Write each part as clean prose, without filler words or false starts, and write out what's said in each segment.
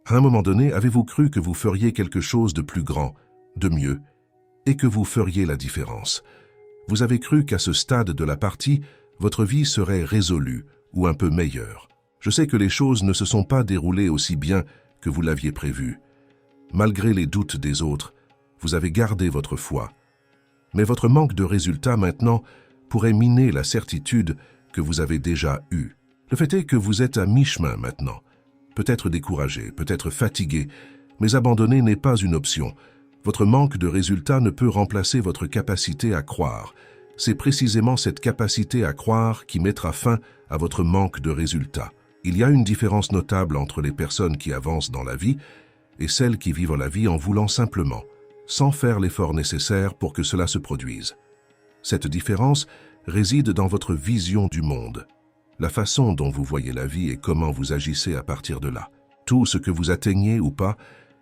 À un moment donné, avez-vous cru que vous feriez quelque chose de plus grand, de mieux, et que vous feriez la différence? Vous avez cru qu'à ce stade de la partie, votre vie serait résolue ou un peu meilleure. Je sais que les choses ne se sont pas déroulées aussi bien que vous l'aviez prévu. Malgré les doutes des autres, vous avez gardé votre foi. Mais votre manque de résultats maintenant pourrait miner la certitude que vous avez déjà eue. Le fait est que vous êtes à mi-chemin maintenant. Peut-être découragé, peut-être fatigué, mais abandonner n'est pas une option. Votre manque de résultats ne peut remplacer votre capacité à croire. C'est précisément cette capacité à croire qui mettra fin à votre manque de résultats. Il y a une différence notable entre les personnes qui avancent dans la vie et celles qui vivent la vie en voulant simplement, sans faire l'effort nécessaire pour que cela se produise. Cette différence réside dans votre vision du monde, la façon dont vous voyez la vie et comment vous agissez à partir de là. Tout ce que vous atteignez ou pas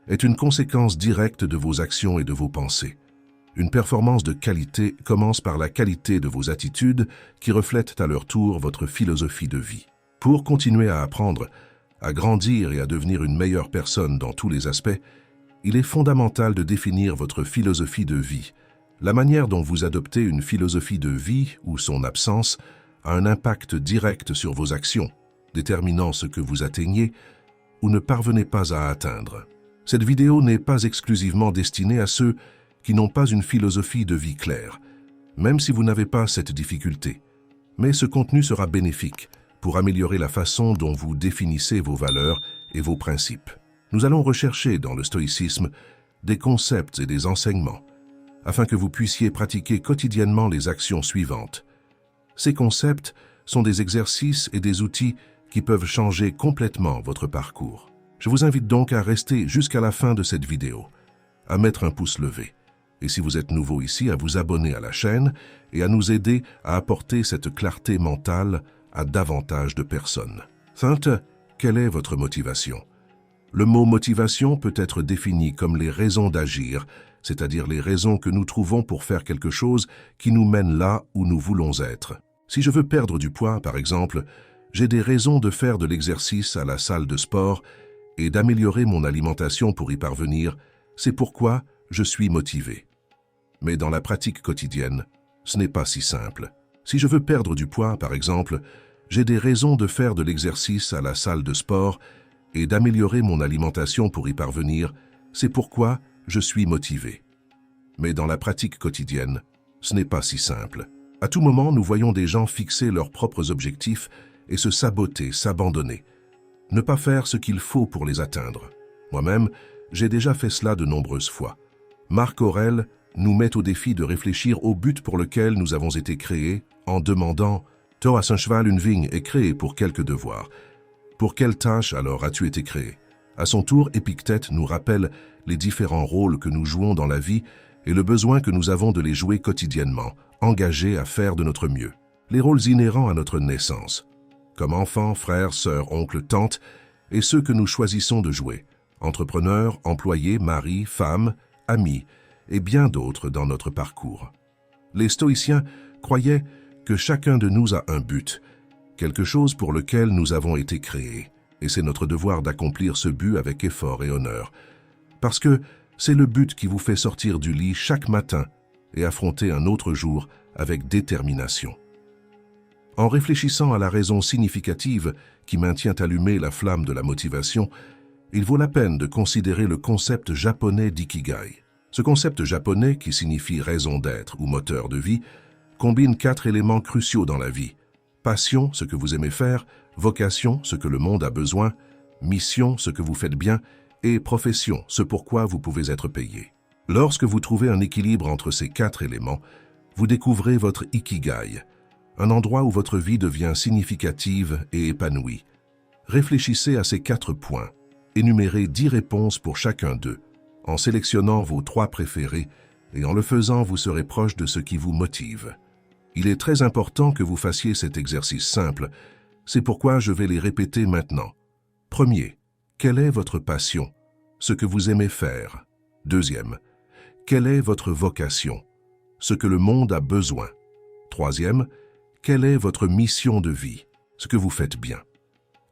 est une conséquence directe de vos actions et de vos pensées. Une performance de qualité commence par la qualité de vos attitudes qui reflètent à leur tour votre philosophie de vie. Pour continuer à apprendre, à grandir et à devenir une meilleure personne dans tous les aspects, il est fondamental de définir votre philosophie de vie. La manière dont vous adoptez une philosophie de vie ou son absence a un impact direct sur vos actions, déterminant ce que vous atteignez ou ne parvenez pas à atteindre. Cette vidéo n'est pas exclusivement destinée à ceux qui n'ont pas une philosophie de vie claire, même si vous n'avez pas cette difficulté. Mais ce contenu sera bénéfique pour améliorer la façon dont vous définissez vos valeurs et vos principes. Nous allons rechercher dans le stoïcisme des concepts et des enseignements, afin que vous puissiez pratiquer quotidiennement les actions suivantes. Ces concepts sont des exercices et des outils qui peuvent changer complètement votre parcours. Je vous invite donc à rester jusqu'à la fin de cette vidéo, à mettre un pouce levé, et si vous êtes nouveau ici, à vous abonner à la chaîne et à nous aider à apporter cette clarté mentale à davantage de personnes. Quelle est votre motivation? Le mot motivation peut être défini comme les raisons d'agir, c'est-à-dire les raisons que nous trouvons pour faire quelque chose qui nous mène là où nous voulons être. Si je veux perdre du poids, par exemple, j'ai des raisons de faire de l'exercice à la salle de sport et d'améliorer mon alimentation pour y parvenir, c'est pourquoi je suis motivé. Mais dans la pratique quotidienne, ce n'est pas si simple. Si je veux perdre du poids, par exemple, j'ai des raisons de faire de l'exercice à la salle de sport et d'améliorer mon alimentation pour y parvenir, c'est pourquoi je suis motivé. Mais dans la pratique quotidienne, ce n'est pas si simple. À tout moment, nous voyons des gens fixer leurs propres objectifs et se saboter, s'abandonner. Ne pas faire ce qu'il faut pour les atteindre. Moi-même, j'ai déjà fait cela de nombreuses fois. Marc Aurèle nous met au défi de réfléchir au but pour lequel nous avons été créés en demandant « Toi, un cheval, une vigne est créé pour quelques devoirs. Pour quelle tâche alors as-tu été créé ?» À son tour, Épictète nous rappelle les différents rôles que nous jouons dans la vie et le besoin que nous avons de les jouer quotidiennement, engagés à faire de notre mieux. Les rôles inhérents à notre naissance, comme enfants, frères, sœurs, oncles, tantes, et ceux que nous choisissons de jouer, entrepreneurs, employés, maris, femmes, amis, et bien d'autres dans notre parcours. Les stoïciens croyaient que chacun de nous a un but, quelque chose pour lequel nous avons été créés, et c'est notre devoir d'accomplir ce but avec effort et honneur, parce que c'est le but qui vous fait sortir du lit chaque matin et affronter un autre jour avec détermination. En réfléchissant à la raison significative qui maintient allumée la flamme de la motivation, il vaut la peine de considérer le concept japonais d'ikigai. Ce concept japonais, qui signifie raison d'être ou moteur de vie, combine 4 éléments cruciaux dans la vie. Passion, ce que vous aimez faire, vocation, ce que le monde a besoin, mission, ce que vous faites bien, et profession, ce pourquoi vous pouvez être payé. Lorsque vous trouvez un équilibre entre ces 4 éléments, vous découvrez votre ikigai, un endroit où votre vie devient significative et épanouie. Réfléchissez à ces 4 points, énumérez 10 réponses pour chacun d'eux, en sélectionnant vos 3 préférés, et en le faisant, vous serez proche de ce qui vous motive. Il est très important que vous fassiez cet exercice simple, c'est pourquoi je vais les répéter maintenant. Premier, quelle est votre passion, ce que vous aimez faire? Deuxième, quelle est votre vocation, ce que le monde a besoin? Troisième, quelle est votre mission de vie, ce que vous faites bien?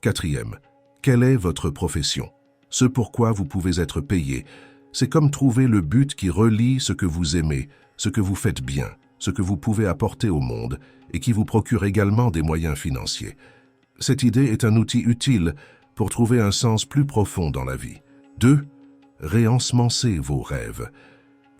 Quatrième, quelle est votre profession, ce pourquoi vous pouvez être payé. C'est comme trouver le but qui relie ce que vous aimez, ce que vous faites bien, ce que vous pouvez apporter au monde et qui vous procure également des moyens financiers. Cette idée est un outil utile pour trouver un sens plus profond dans la vie. 2. Réensemencer vos rêves.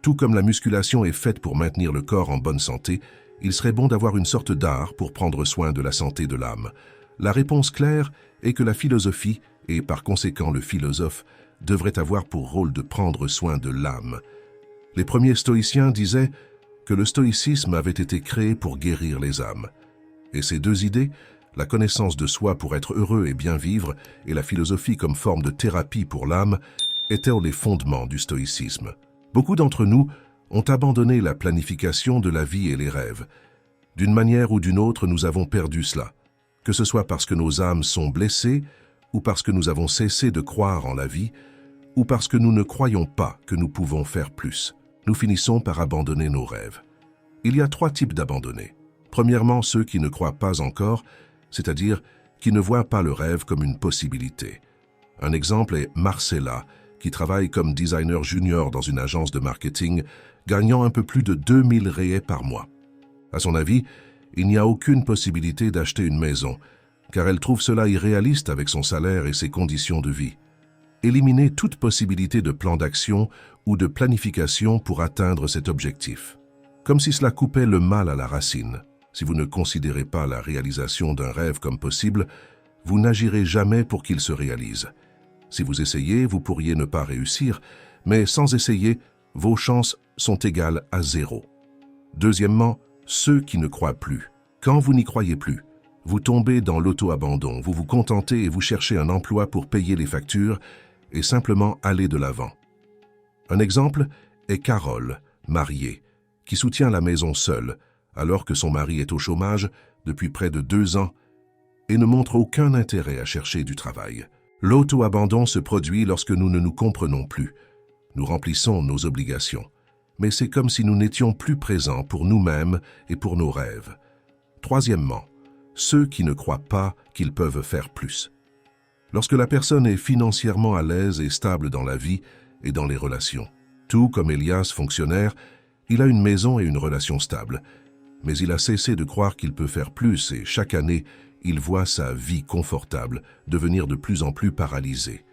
Tout comme la musculation est faite pour maintenir le corps en bonne santé, il serait bon d'avoir une sorte d'art pour prendre soin de la santé de l'âme. La réponse claire est que la philosophie, et par conséquent le philosophe, devrait avoir pour rôle de prendre soin de l'âme. Les premiers stoïciens disaient que le stoïcisme avait été créé pour guérir les âmes. Et ces deux idées, la connaissance de soi pour être heureux et bien vivre, et la philosophie comme forme de thérapie pour l'âme, étaient les fondements du stoïcisme. Beaucoup d'entre nous ont abandonné la planification de la vie et les rêves. D'une manière ou d'une autre, nous avons perdu cela, que ce soit parce que nos âmes sont blessées, ou parce que nous avons cessé de croire en la vie, ou parce que nous ne croyons pas que nous pouvons faire plus. Nous finissons par abandonner nos rêves. Il y a 3 types d'abandonnés. Premièrement, ceux qui ne croient pas encore, c'est-à-dire qui ne voient pas le rêve comme une possibilité. Un exemple est Marcella, qui travaille comme designer junior dans une agence de marketing, gagnant un peu plus de 2000 réais par mois. À son avis, il n'y a aucune possibilité d'acheter une maison, car elle trouve cela irréaliste avec son salaire et ses conditions de vie. Éliminer toute possibilité de plan d'action ou de planification pour atteindre cet objectif. Comme si cela coupait le mal à la racine. Si vous ne considérez pas la réalisation d'un rêve comme possible, vous n'agirez jamais pour qu'il se réalise. Si vous essayez, vous pourriez ne pas réussir, mais sans essayer, vos chances sont égales à 0. Deuxièmement, ceux qui ne croient plus. Quand vous n'y croyez plus, vous tombez dans l'auto-abandon, vous vous contentez et vous cherchez un emploi pour payer les factures et simplement aller de l'avant. Un exemple est Carole, mariée, qui soutient la maison seule, alors que son mari est au chômage depuis près de 2 ans et ne montre aucun intérêt à chercher du travail. L'auto-abandon se produit lorsque nous ne nous comprenons plus. Nous remplissons nos obligations, mais c'est comme si nous n'étions plus présents pour nous-mêmes et pour nos rêves. Troisièmement, ceux qui ne croient pas qu'ils peuvent faire plus. Lorsque la personne est financièrement à l'aise et stable dans la vie et dans les relations. Tout comme Elias, fonctionnaire, il a une maison et une relation stable, mais il a cessé de croire qu'il peut faire plus et chaque année, il voit sa vie confortable devenir de plus en plus paralysée.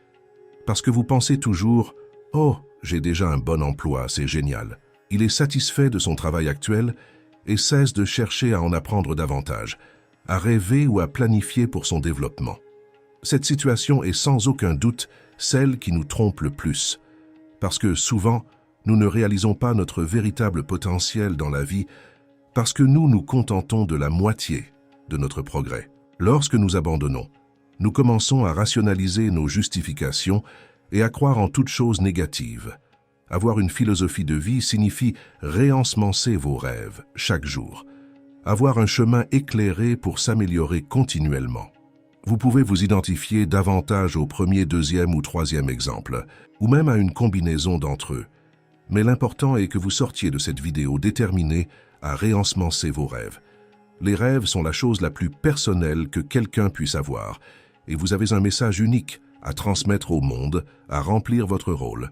Parce que vous pensez toujours « Oh, j'ai déjà un bon emploi, c'est génial ». Il est satisfait de son travail actuel et cesse de chercher à en apprendre davantage, à rêver ou à planifier pour son développement. Cette situation est sans aucun doute celle qui nous trompe le plus, parce que souvent, nous ne réalisons pas notre véritable potentiel dans la vie parce que nous nous contentons de la moitié de notre progrès. Lorsque nous abandonnons, nous commençons à rationaliser nos justifications et à croire en toute chose négative. Avoir une philosophie de vie signifie réensemencer vos rêves chaque jour. Avoir un chemin éclairé pour s'améliorer continuellement. Vous pouvez vous identifier davantage au premier, deuxième ou troisième exemple, ou même à une combinaison d'entre eux. Mais l'important est que vous sortiez de cette vidéo déterminé à réensemencer vos rêves. Les rêves sont la chose la plus personnelle que quelqu'un puisse avoir, et vous avez un message unique à transmettre au monde, à remplir votre rôle.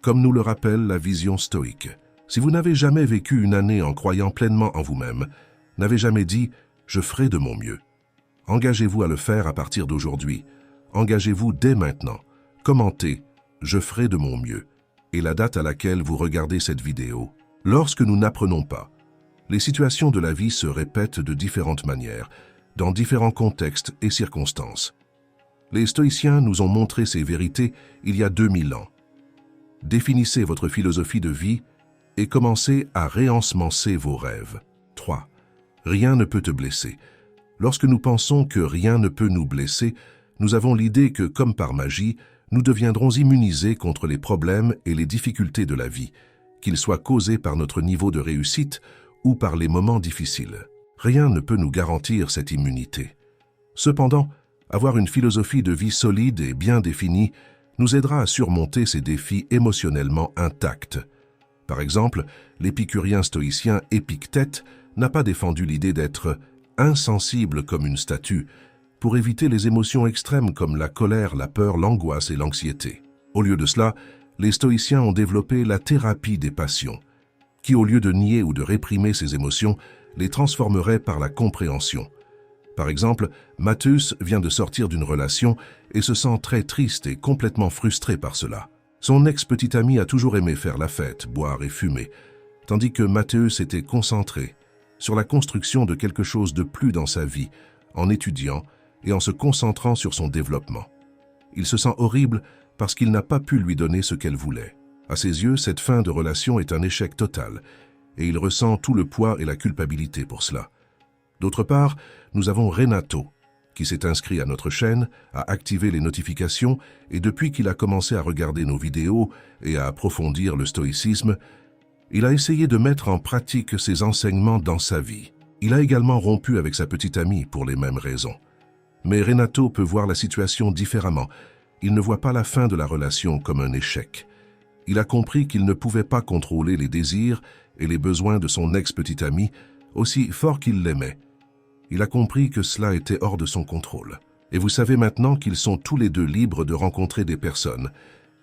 Comme nous le rappelle la vision stoïque. Si vous n'avez jamais vécu une année en croyant pleinement en vous-même, n'avez jamais dit « je ferai de mon mieux ». Engagez-vous à le faire à partir d'aujourd'hui. Engagez-vous dès maintenant. Commentez « je ferai de mon mieux » et la date à laquelle vous regardez cette vidéo. Lorsque nous n'apprenons pas, les situations de la vie se répètent de différentes manières, dans différents contextes et circonstances. Les stoïciens nous ont montré ces vérités il y a 2000 ans. Définissez votre philosophie de vie et commencez à réensemencer vos rêves. 3. Rien ne peut te blesser. Lorsque nous pensons que rien ne peut nous blesser, nous avons l'idée que, comme par magie, nous deviendrons immunisés contre les problèmes et les difficultés de la vie, qu'ils soient causés par notre niveau de réussite ou par les moments difficiles. Rien ne peut nous garantir cette immunité. Cependant, avoir une philosophie de vie solide et bien définie nous aidera à surmonter ces défis émotionnellement intacts. Par exemple, l'épicurien stoïcien Épictète n'a pas défendu l'idée d'être insensible comme une statue, pour éviter les émotions extrêmes comme la colère, la peur, l'angoisse et l'anxiété. Au lieu de cela, les stoïciens ont développé la thérapie des passions, qui au lieu de nier ou de réprimer ces émotions, les transformerait par la compréhension. Par exemple, Matthäus vient de sortir d'une relation et se sent très triste et complètement frustré par cela. Son ex-petite amie a toujours aimé faire la fête, boire et fumer, tandis que Matthäus était concentré sur la construction de quelque chose de plus dans sa vie, en étudiant et en se concentrant sur son développement. Il se sent horrible parce qu'il n'a pas pu lui donner ce qu'elle voulait. À ses yeux, cette fin de relation est un échec total, et il ressent tout le poids et la culpabilité pour cela. D'autre part, nous avons Renato, qui s'est inscrit à notre chaîne, a activé les notifications, et depuis qu'il a commencé à regarder nos vidéos et à approfondir le stoïcisme, il a essayé de mettre en pratique ses enseignements dans sa vie. Il a également rompu avec sa petite amie pour les mêmes raisons. Mais Renato peut voir la situation différemment. Il ne voit pas la fin de la relation comme un échec. Il a compris qu'il ne pouvait pas contrôler les désirs et les besoins de son ex-petite amie, aussi fort qu'il l'aimait. Il a compris que cela était hors de son contrôle. Et vous savez maintenant qu'ils sont tous les deux libres de rencontrer des personnes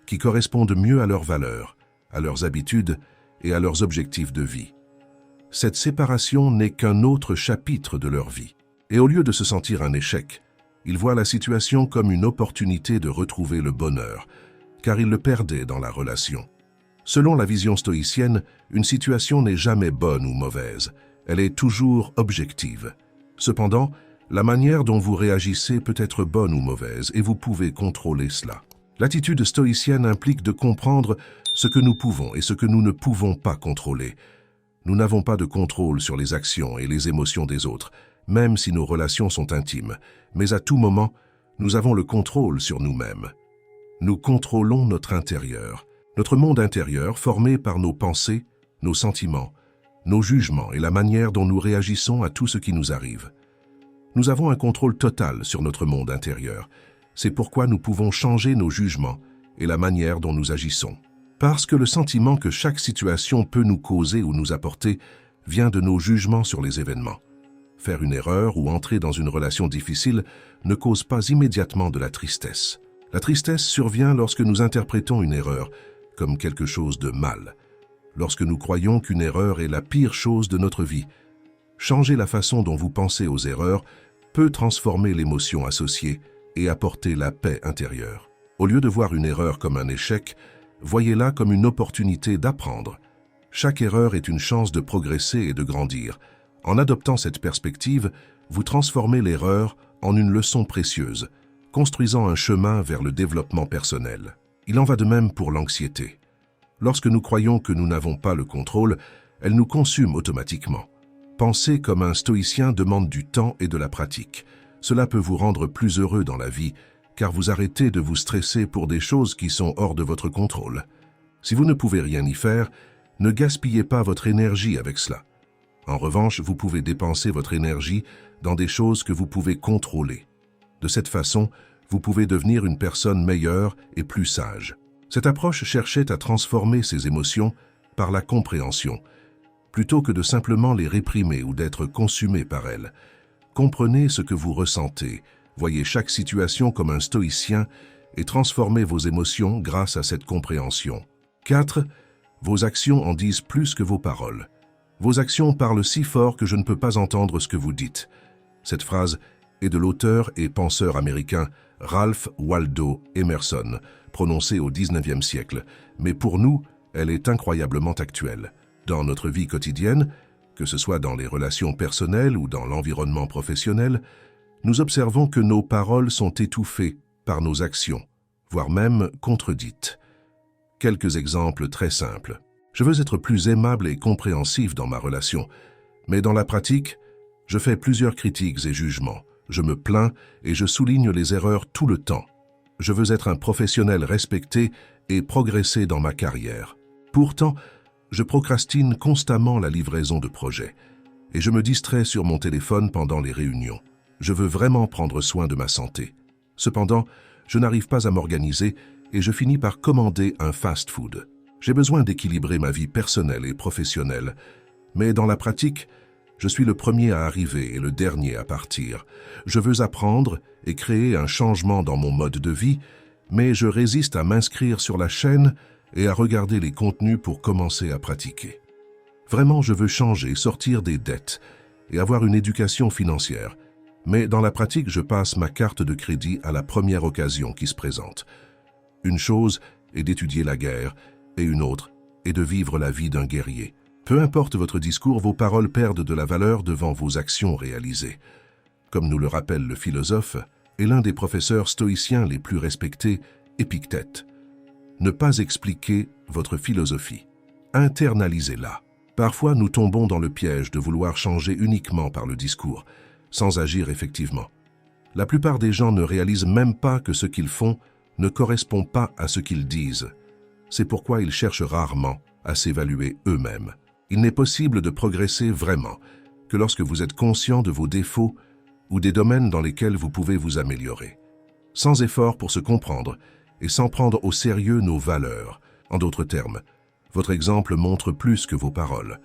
qui correspondent mieux à leurs valeurs, à leurs habitudes et à leurs objectifs de vie. Cette séparation n'est qu'un autre chapitre de leur vie. Et au lieu de se sentir un échec, ils voient la situation comme une opportunité de retrouver le bonheur, car ils le perdaient dans la relation. Selon la vision stoïcienne, une situation n'est jamais bonne ou mauvaise, elle est toujours objective. Cependant, la manière dont vous réagissez peut être bonne ou mauvaise et vous pouvez contrôler cela. L'attitude stoïcienne implique de comprendre ce que nous pouvons et ce que nous ne pouvons pas contrôler. Nous n'avons pas de contrôle sur les actions et les émotions des autres, même si nos relations sont intimes, mais à tout moment, nous avons le contrôle sur nous-mêmes. Nous contrôlons notre intérieur, notre monde intérieur formé par nos pensées, nos sentiments, nos jugements et la manière dont nous réagissons à tout ce qui nous arrive. Nous avons un contrôle total sur notre monde intérieur. C'est pourquoi nous pouvons changer nos jugements et la manière dont nous agissons. Parce que le sentiment que chaque situation peut nous causer ou nous apporter vient de nos jugements sur les événements. Faire une erreur ou entrer dans une relation difficile ne cause pas immédiatement de la tristesse. La tristesse survient lorsque nous interprétons une erreur comme quelque chose de mal, lorsque nous croyons qu'une erreur est la pire chose de notre vie. Changer la façon dont vous pensez aux erreurs peut transformer l'émotion associée et apporter la paix intérieure. Au lieu de voir une erreur comme un échec, voyez-la comme une opportunité d'apprendre. Chaque erreur est une chance de progresser et de grandir. En adoptant cette perspective, vous transformez l'erreur en une leçon précieuse, construisant un chemin vers le développement personnel. Il en va de même pour l'anxiété. Lorsque nous croyons que nous n'avons pas le contrôle, elle nous consume automatiquement. Penser comme un stoïcien demande du temps et de la pratique. Cela peut vous rendre plus heureux dans la vie, car vous arrêtez de vous stresser pour des choses qui sont hors de votre contrôle. Si vous ne pouvez rien y faire, ne gaspillez pas votre énergie avec cela. En revanche, vous pouvez dépenser votre énergie dans des choses que vous pouvez contrôler. De cette façon, vous pouvez devenir une personne meilleure et plus sage. Cette approche cherchait à transformer ces émotions par la compréhension, plutôt que de simplement les réprimer ou d'être consumé par elles. Comprenez ce que vous ressentez, voyez chaque situation comme un stoïcien et transformez vos émotions grâce à cette compréhension. 4. Vos actions en disent plus que vos paroles. Vos actions parlent si fort que je ne peux pas entendre ce que vous dites. Cette phrase est de l'auteur et penseur américain Ralph Waldo Emerson, prononcée au XIXe siècle, mais pour nous, elle est incroyablement actuelle. Dans notre vie quotidienne, que ce soit dans les relations personnelles ou dans l'environnement professionnel, nous observons que nos paroles sont étouffées par nos actions, voire même contredites. Quelques exemples très simples. Je veux être plus aimable et compréhensif dans ma relation, mais dans la pratique, je fais plusieurs critiques et jugements. Je me plains et je souligne les erreurs tout le temps. Je veux être un professionnel respecté et progresser dans ma carrière. Pourtant, je procrastine constamment la livraison de projets et je me distrais sur mon téléphone pendant les réunions. Je veux vraiment prendre soin de ma santé. Cependant, je n'arrive pas à m'organiser et je finis par commander un fast-food. J'ai besoin d'équilibrer ma vie personnelle et professionnelle, mais dans la pratique, Je suis le premier à arriver et le dernier à partir. Je veux apprendre et créer un changement dans mon mode de vie, mais je résiste à m'inscrire sur la chaîne et à regarder les contenus pour commencer à pratiquer. Vraiment, je veux changer, sortir des dettes et avoir une éducation financière. Mais dans la pratique, je passe ma carte de crédit à la première occasion qui se présente. Une chose est d'étudier la guerre et une autre est de vivre la vie d'un guerrier. Peu importe votre discours, vos paroles perdent de la valeur devant vos actions réalisées. Comme nous le rappelle le philosophe et l'un des professeurs stoïciens les plus respectés, Épictète. Ne pas expliquer votre philosophie. Internalisez-la. Parfois, nous tombons dans le piège de vouloir changer uniquement par le discours, sans agir effectivement. La plupart des gens ne réalisent même pas que ce qu'ils font ne correspond pas à ce qu'ils disent. C'est pourquoi ils cherchent rarement à s'évaluer eux-mêmes. Il n'est possible de progresser vraiment que lorsque vous êtes conscient de vos défauts ou des domaines dans lesquels vous pouvez vous améliorer. Sans effort pour se comprendre et sans prendre au sérieux nos valeurs. En d'autres termes, votre exemple montre plus que vos paroles.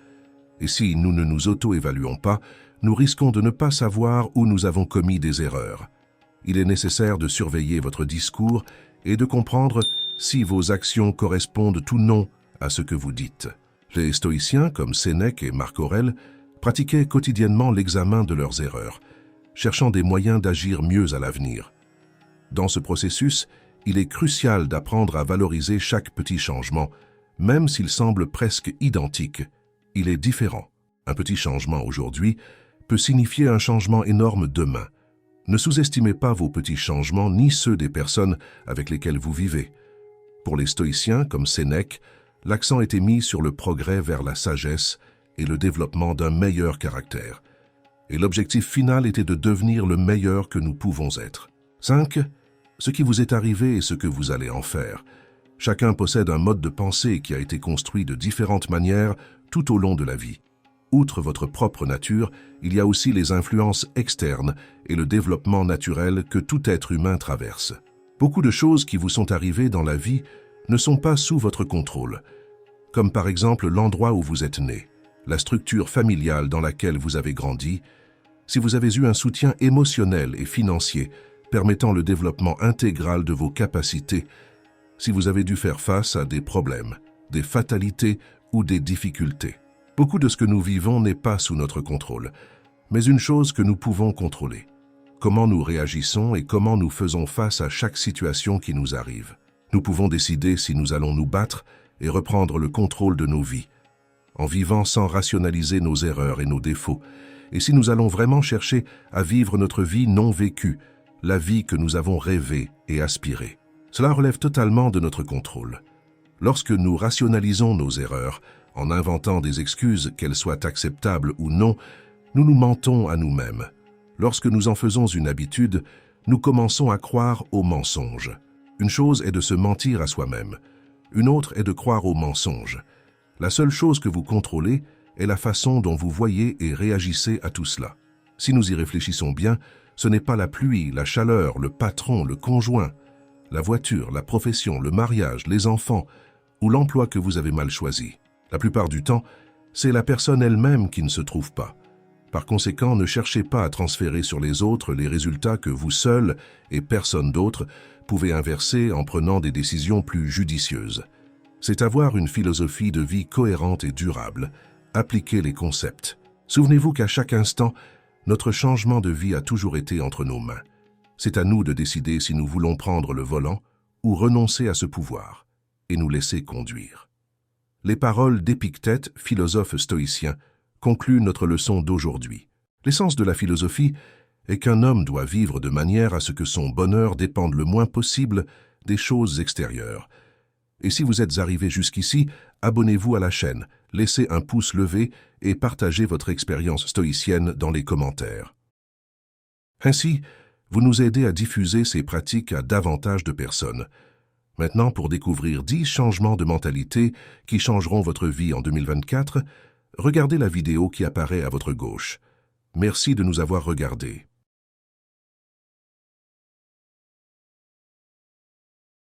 Et si nous ne nous auto-évaluons pas, nous risquons de ne pas savoir où nous avons commis des erreurs. Il est nécessaire de surveiller votre discours et de comprendre si vos actions correspondent ou non à ce que vous dites. Les stoïciens, comme Sénèque et Marc Aurèle, pratiquaient quotidiennement l'examen de leurs erreurs, cherchant des moyens d'agir mieux à l'avenir. Dans ce processus, il est crucial d'apprendre à valoriser chaque petit changement, même s'il semble presque identique. Il est différent. Un petit changement aujourd'hui peut signifier un changement énorme demain. Ne sous-estimez pas vos petits changements ni ceux des personnes avec lesquelles vous vivez. Pour les stoïciens, comme Sénèque, l'accent était mis sur le progrès vers la sagesse et le développement d'un meilleur caractère. Et l'objectif final était de devenir le meilleur que nous pouvons être. 5. Ce qui vous est arrivé et ce que vous allez en faire. Chacun possède un mode de pensée qui a été construit de différentes manières tout au long de la vie. Outre votre propre nature, il y a aussi les influences externes et le développement naturel que tout être humain traverse. Beaucoup de choses qui vous sont arrivées dans la vie ne sont pas sous votre contrôle, comme par exemple l'endroit où vous êtes né, la structure familiale dans laquelle vous avez grandi, si vous avez eu un soutien émotionnel et financier permettant le développement intégral de vos capacités, si vous avez dû faire face à des problèmes, des fatalités ou des difficultés. Beaucoup de ce que nous vivons n'est pas sous notre contrôle, mais une chose que nous pouvons contrôler. Comment nous réagissons et comment nous faisons face à chaque situation qui nous arrive. Nous pouvons décider si nous allons nous battre et reprendre le contrôle de nos vies, en vivant sans rationaliser nos erreurs et nos défauts, et si nous allons vraiment chercher à vivre notre vie non vécue, la vie que nous avons rêvée et aspirée. Cela relève totalement de notre contrôle. Lorsque nous rationalisons nos erreurs, en inventant des excuses, qu'elles soient acceptables ou non, nous nous mentons à nous-mêmes. Lorsque nous en faisons une habitude, nous commençons à croire aux mensonges. Une chose est de se mentir à soi-même. Une autre est de croire aux mensonges. La seule chose que vous contrôlez est la façon dont vous voyez et réagissez à tout cela. Si nous y réfléchissons bien, ce n'est pas la pluie, la chaleur, le patron, le conjoint, la voiture, la profession, le mariage, les enfants ou l'emploi que vous avez mal choisi. La plupart du temps, c'est la personne elle-même qui ne se trouve pas. Par conséquent, ne cherchez pas à transférer sur les autres les résultats que vous seul et personne d'autre pouvez inverser en prenant des décisions plus judicieuses. C'est avoir une philosophie de vie cohérente et durable. Appliquez les concepts. Souvenez-vous qu'à chaque instant, notre changement de vie a toujours été entre nos mains. C'est à nous de décider si nous voulons prendre le volant ou renoncer à ce pouvoir et nous laisser conduire. Les paroles d'Épictète, philosophe stoïcien, concluent notre leçon d'aujourd'hui. L'essence de la philosophie est qu'un homme doit vivre de manière à ce que son bonheur dépende le moins possible des choses extérieures. Et si vous êtes arrivé jusqu'ici, abonnez-vous à la chaîne, laissez un pouce levé et partagez votre expérience stoïcienne dans les commentaires. Ainsi, vous nous aidez à diffuser ces pratiques à davantage de personnes. Maintenant, pour découvrir 10 changements de mentalité qui changeront votre vie en 2024, regardez la vidéo qui apparaît à votre gauche. Merci de nous avoir regardés.